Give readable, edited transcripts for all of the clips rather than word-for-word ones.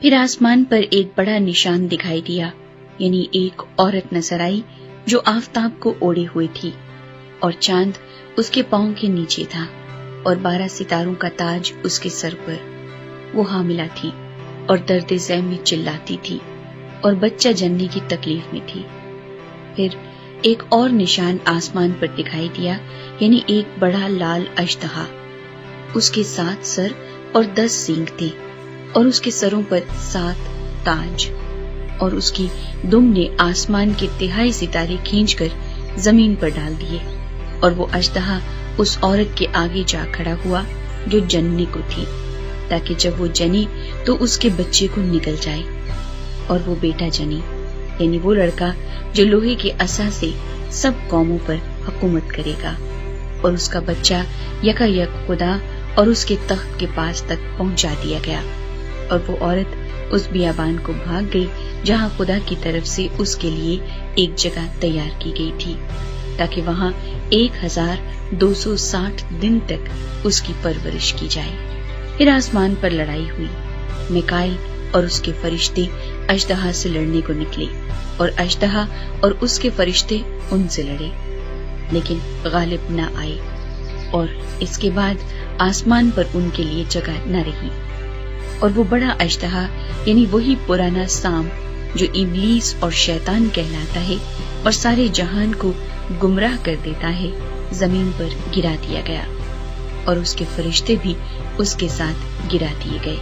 پھر آسمان پر ایک بڑا نشان دکھائی دیا، یعنی ایک عورت نظر آئی جو آفتاب کو اوڑے ہوئے تھی، اور چاند اس کے پاؤں کے نیچے تھا، اور 12 ستاروں کا تاج اس کے سر پر۔ وہ حاملہ تھی اور درد ذہ میں چلاتی تھی اور بچہ جننے کی تکلیف میں تھی۔ پھر ایک اور نشان آسمان پر دکھائی دیا، یعنی ایک بڑا لال اژدہا۔ اس کے 7 سر اور 10 سینگ تھے، اور اس کے سروں پر 7 تاج، اور اس کی دم نے آسمان کے 3 ستارے کھینچ کر زمین پر ڈال دیے، اور وہ اژدہا اس عورت کے آگے جا کھڑا ہوا جو جننے کو تھی، تاکہ جب وہ جنے تو اس کے بچے کو نگل جائے، اور وہ بیٹا جنی، یعنی وہ لڑکا جو لوہے کے عصا سے سب قوموں پر حکومت کرے گا، اور اس کا بچہ یکا یک خدا اور اس کے تخت کے پاس تک پہنچا دیا گیا۔ اور وہ عورت اس بیابان کو بھاگ گئی جہاں خدا کی طرف سے اس کے لیے ایک جگہ تیار کی گئی تھی، تاکہ وہاں 1260 دن تک اس کی پرورش کی جائے۔ پھر آسمان پر لڑائی ہوئی، میکائیل اور اس کے فرشتے اژدہا سے لڑنے کو نکلے، اور اژدہا اور اس کے فرشتے ان سے لڑے، لیکن غالب نہ آئے، اور اس کے بعد آسمان پر ان کے لیے جگہ نہ رہی۔ اور وہ بڑا اژدہا، یعنی وہی پرانا سام جو ابلیس اور شیطان کہلاتا ہے اور سارے جہان کو گمراہ کر دیتا ہے، زمین پر گرا دیا گیا، اور اس کے فرشتے بھی اس کے ساتھ گرا دیے گئے۔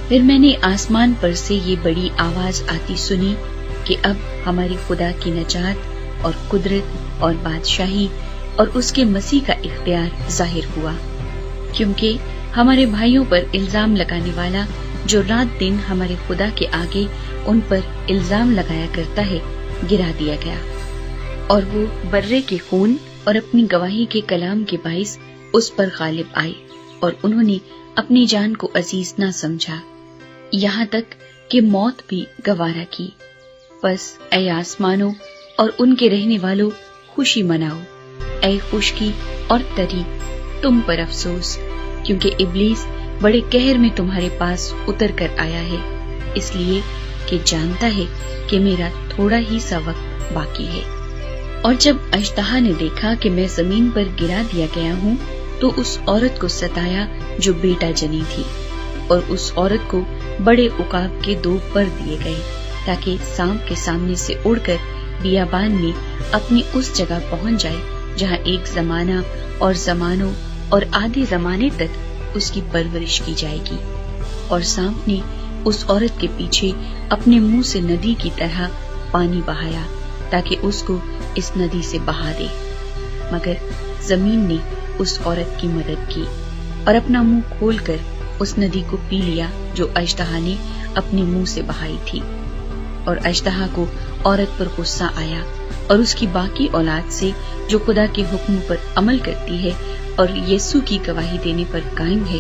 پھر میں نے آسمان پر سے یہ بڑی آواز آتی سنی کہ اب ہمارے خدا کی نجات اور قدرت اور بادشاہی اور اس کے مسیح کا اختیار ظاہر ہوا، کیونکہ ہمارے بھائیوں پر الزام لگانے والا جو رات دن ہمارے خدا کے آگے ان پر الزام لگایا کرتا ہے، گرا دیا گیا، اور وہ برے کے خون اور اپنی گواہی کے کلام کے باعث اس پر غالب آئے، اور انہوں نے اپنی جان کو عزیز نہ سمجھا، یہاں تک کہ موت بھی گوارا کی۔ پس اے آسمانوں اور ان کے رہنے والوں، خوشی مناؤ، اے خشکی اور تری، تم پر افسوس، کیونکہ ابلیس بڑے قہر میں تمہارے پاس اتر کر آیا ہے، اس لیے کہ جانتا ہے کہ میرا تھوڑا ہی سا وقت باقی ہے۔ اور جب اژدہا نے دیکھا کہ میں زمین پر گرا دیا گیا ہوں، تو اس عورت کو ستایا جو بیٹا جنی تھی، اور اس عورت کو بڑے عقاب کے 2 پر دیے گئے، تاکہ سانپ کے سامنے سے اڑ کر بیابان میں اپنی اس جگہ پہنچ جائے جہاں ایک زمانہ اور زمانوں اور آدھے زمانے تک اس کی پرورش کی جائے گی۔ اور سانپ نے اس عورت کے پیچھے اپنے منہ سے ندی کی طرح پانی بہایا تاکہ اس کو اس ندی سے بہا دے، مگر زمین نے اس عورت کی مدد کی اور اپنا منہ کھول کر اس ندی کو پی لیا جو اژدہا نے اپنے منہ سے بہائی تھی۔ اور اژدہا کو عورت پر غصہ آیا، اور اس کی باقی اولاد سے جو خدا کے حکم پر عمل کرتی ہے اور یسوع کی گواہی دینے پر قائم ہے،